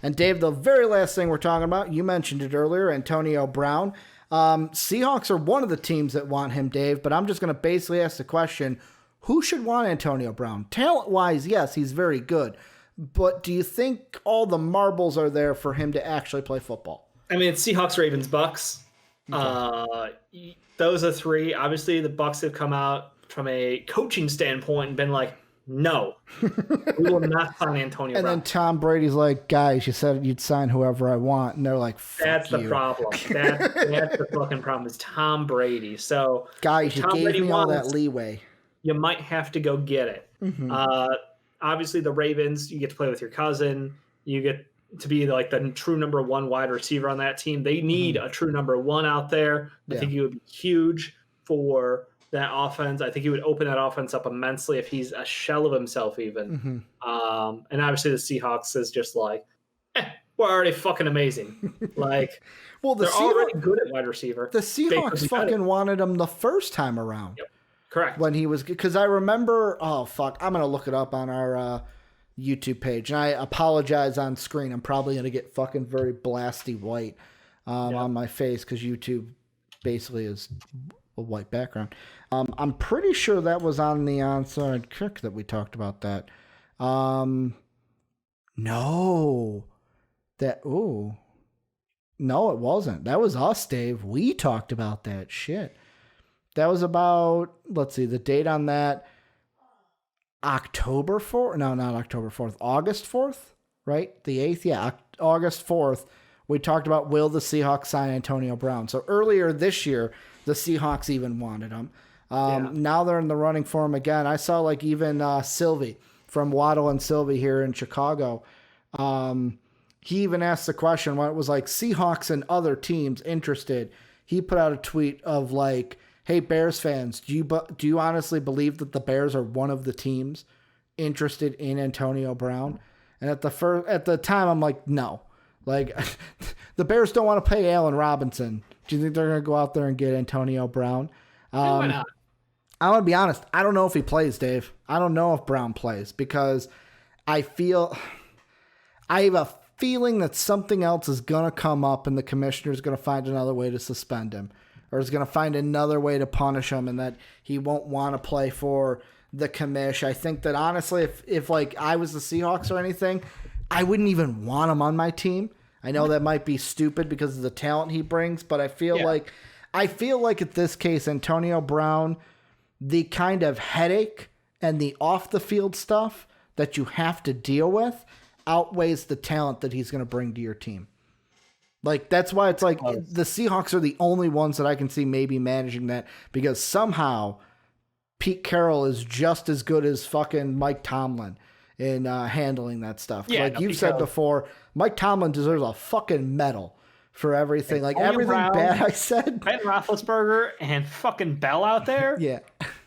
And Dave, the very last thing we're talking about, you mentioned it earlier, Antonio Brown. Seahawks are one of the teams that want him, Dave, but I'm just going to basically ask the question, who should want Antonio Brown? Talent-wise, yes, he's very good. But do you think all the marbles are there for him to actually play football? I mean, it's Seahawks, Ravens, Bucks. Okay. Those are three. Obviously, the Bucks have come out from a coaching standpoint and been like, no, we will not sign Antonio Brown. And then Tom Brady's like, guys, you said you'd sign whoever I want. And they're like, fuck That's you. the problem. That's the fucking problem is Tom Brady. So, guys, you gave me all that leeway. You might have to go get it. Mm-hmm. Obviously, the Ravens, you get to play with your cousin. You get to be like the true number one wide receiver on that team. They need a true number one out there. I think he would be huge for that offense. I think he would open that offense up immensely if he's a shell of himself even. And obviously the Seahawks is just like, we're already fucking amazing. Like, well, they're already good at wide receiver. The Seahawks fucking wanted him the first time around. Yep. Correct. When he was, because I remember, I'm going to look it up on our YouTube page. And I apologize on screen. I'm probably going to get fucking very blasty white on my face because YouTube basically is a white background. I'm pretty sure that was on the onside kick that we talked about that. No, it wasn't. That was us, Dave. We talked about that shit. That was about, let's see, the date on that, October 4th. No, not October 4th. August 4th, right? The 8th? Yeah, August 4th. We talked about, will the Seahawks sign Antonio Brown? So earlier this year, the Seahawks even wanted him. Now they're in the running for him again. I saw like even Sylvie from Waddle and Sylvie here in Chicago. He even asked the question when it was like Seahawks and other teams interested. He put out a tweet of like, hey, Bears fans, do you honestly believe that the Bears are one of the teams interested in Antonio Brown? And at the time, I'm like, no. Like, the Bears don't want to pay Allen Robinson. Do you think they're going to go out there and get Antonio Brown? Why not? I'm going to be honest. I don't know if he plays, Dave. I don't know if Brown plays because I have a feeling that something else is going to come up and the commissioner is going to find another way to suspend him. Or is going to find another way to punish him and that he won't want to play for the commish. I think that honestly, if like I was the Seahawks or anything, I wouldn't even want him on my team. I know that might be stupid because of the talent he brings, but I feel like at this case, Antonio Brown, the kind of headache and the off the field stuff that you have to deal with outweighs the talent that he's going to bring to your team. Like, that's why it's like the Seahawks are the only ones that I can see maybe managing that because somehow Pete Carroll is just as good as fucking Mike Tomlin in handling that stuff. Yeah, like you've said before, Mike Tomlin deserves a fucking medal for everything. Like everything Brown, bad I said. Ben Roethlisberger and fucking Bell out there. Yeah.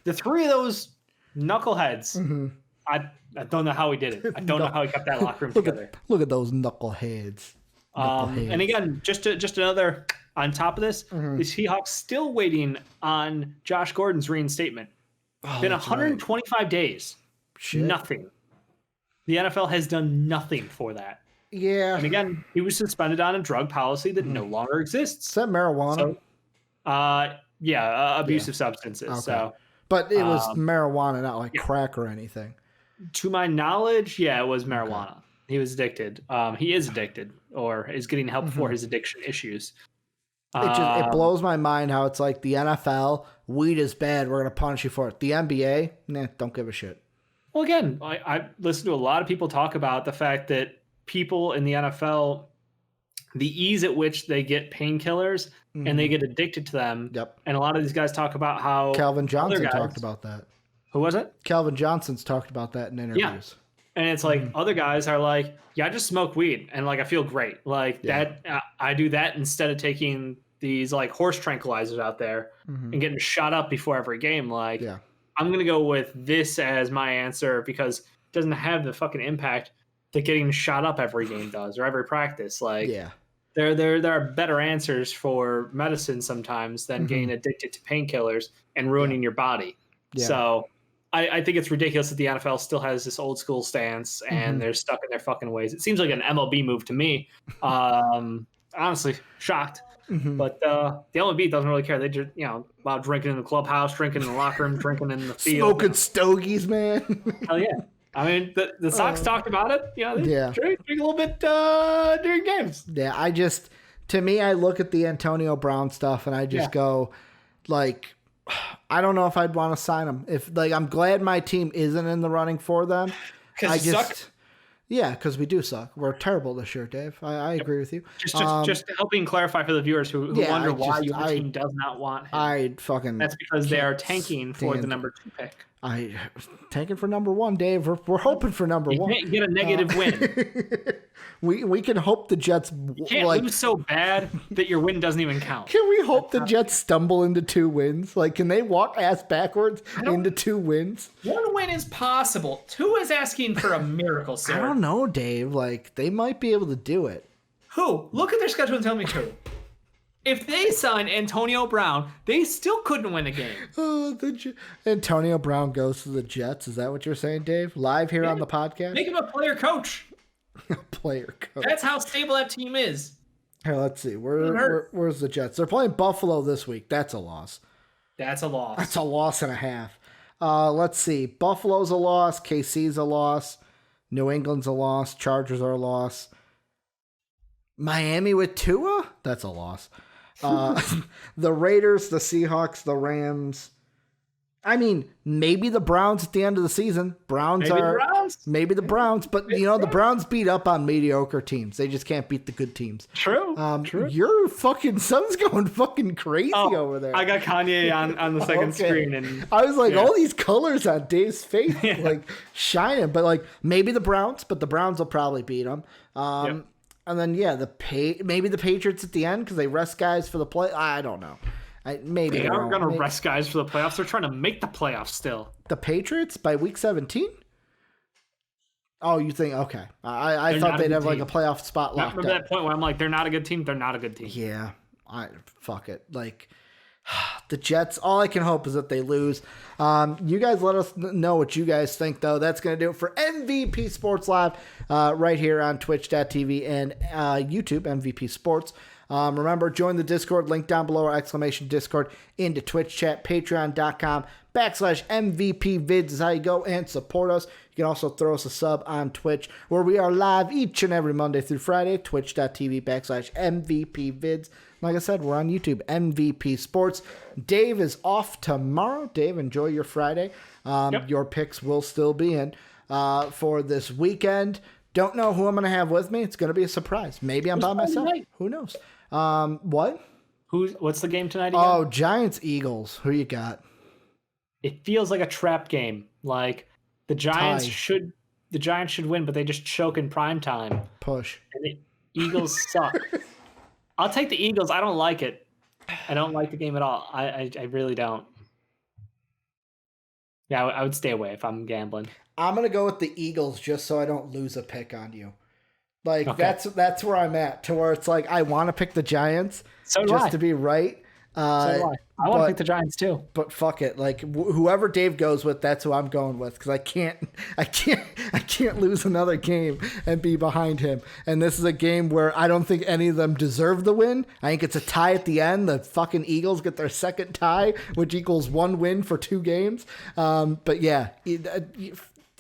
The three of those knuckleheads. Mm-hmm. I don't know how he did it. I don't know how he kept that locker room together. Look at those knuckleheads. And again, just another on top of this, the Seahawks still waiting on Josh Gordon's reinstatement. Been 125 days. Shit. Nothing. The NFL has done nothing for that. Yeah. And again, he was suspended on a drug policy that no longer exists. Is that marijuana? So, abusive substances. Okay. So, but it was marijuana, not like crack or anything. To my knowledge, it was marijuana. Okay. He was addicted. He is addicted or is getting help for his addiction issues. It blows my mind how it's like the NFL, weed is bad, we're going to punish you for it. The NBA, don't give a shit. Well, again, I listen to a lot of people talk about the fact that people in the NFL, the ease at which they get painkillers and they get addicted to them. Yep. And a lot of these guys talk about how Calvin Johnson talked about that. Who was it? Calvin Johnson's talked about that in interviews. Yeah. And it's like other guys are like, I just smoke weed and like I feel great. Like that, I do that instead of taking these like horse tranquilizers out there and getting shot up before every game. Like, I'm gonna go with this as my answer because it doesn't have the fucking impact that getting shot up every game does or every practice. Like, there are better answers for medicine sometimes than getting addicted to painkillers and ruining your body. Yeah. So I think it's ridiculous that the NFL still has this old school stance and they're stuck in their fucking ways. It seems like an MLB move to me. Honestly, shocked. But the MLB doesn't really care. They just, about drinking in the clubhouse, drinking in the locker room, drinking in the field. Smoking stogies, man. Hell yeah. I mean, the Sox talked about it. They drink a little bit during games. Yeah, to me, I look at the Antonio Brown stuff and I just go, like, I don't know if I'd want to sign him. I'm glad my team isn't in the running for them. Because you suck? Yeah, because we do suck. We're terrible this year, Dave. I agree with you. Just helping clarify for the viewers who wonder why your team does not want him. That's because they are tanking for the number 2 pick. Tanking for number 1, Dave. We're hoping for number 1. You can't get a negative win. We can hope the Jets can't lose so bad that your win doesn't even count. Can we hope the Jets stumble into 2 wins? Like, can they walk ass backwards into 2 wins? 1 win is possible. 2 is asking for a miracle, sir. I don't know, Dave. Like, they might be able to do it. Who? Look at their schedule and tell me who. If they sign Antonio Brown, they still couldn't win a game. Antonio Brown goes to the Jets. Is that what you're saying, Dave? Live here on the podcast? Make him a player coach. A player coach. That's how stable that team is. Here, let's see. Where's the Jets? They're playing Buffalo this week. That's a loss. That's a loss. That's a loss and a half. Let's see. Buffalo's a loss. KC's a loss. New England's a loss. Chargers are a loss. Miami with Tua? That's a loss. The Raiders, the Seahawks, the Rams. I mean, maybe the Browns at the end of the season. Maybe the Browns, but the Browns beat up on mediocre teams. They just can't beat the good teams. True. Your fucking son's going fucking crazy over there. I got Kanye on the second screen, and I was like, all these colors on Dave's face, like shining. But like maybe the Browns, but the Browns will probably beat them. And then maybe the Patriots at the end because they rest guys for the play. I don't know. Maybe they aren't going to rest guys for the playoffs. They're trying to make the playoffs still. The Patriots by week 17? Oh, you think? Okay. I thought they'd have like a playoff spot locked up. Remember that point where I'm like, they're not a good team? They're not a good team. Yeah. Fuck it. Like, the Jets, all I can hope is that they lose. You guys let us know what you guys think, though. That's going to do it for MVP Sports Live right here on twitch.tv and YouTube, MVP Sports. Remember, join the Discord, link down below, our ! Discord into Twitch chat, patreon.com/MVP vids is how you go and support us. You can also throw us a sub on Twitch, where we are live each and every Monday through Friday, twitch.tv/MVP vids. Like I said, we're on YouTube, MVP Sports. Dave is off tomorrow. Dave, enjoy your Friday. Your picks will still be in for this weekend. Don't know who I'm going to have with me. It's going to be a surprise. Maybe I'm by myself. Who knows? What? What's the game tonight again? Oh, Giants-Eagles. Who you got? It feels like a trap game. Like the Giants should win, but they just choke in prime time. Push. And the Eagles suck. I'll take the Eagles. I don't like it. I don't like the game at all. I really don't. Yeah, I would stay away if I'm gambling. I'm going to go with the Eagles just so I don't lose a pick on you. Like, okay. That's where I'm at, to where it's like I want to pick the Giants to be right. I want to pick the Giants too. But fuck it. Like, whoever Dave goes with, that's who I'm going with, because I can't lose another game and be behind him. And this is a game where I don't think any of them deserve the win. I think it's a tie at the end. The fucking Eagles get their second tie, which equals 1 win for 2 games. But yeah,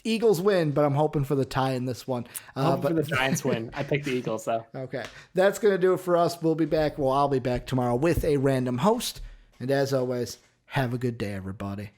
Eagles win, but I'm hoping for the tie in this one. For the Giants win. I picked the Eagles, though. Okay. That's going to do it for us. We'll be back. Well, I'll be back tomorrow with a random host. And as always, have a good day, everybody.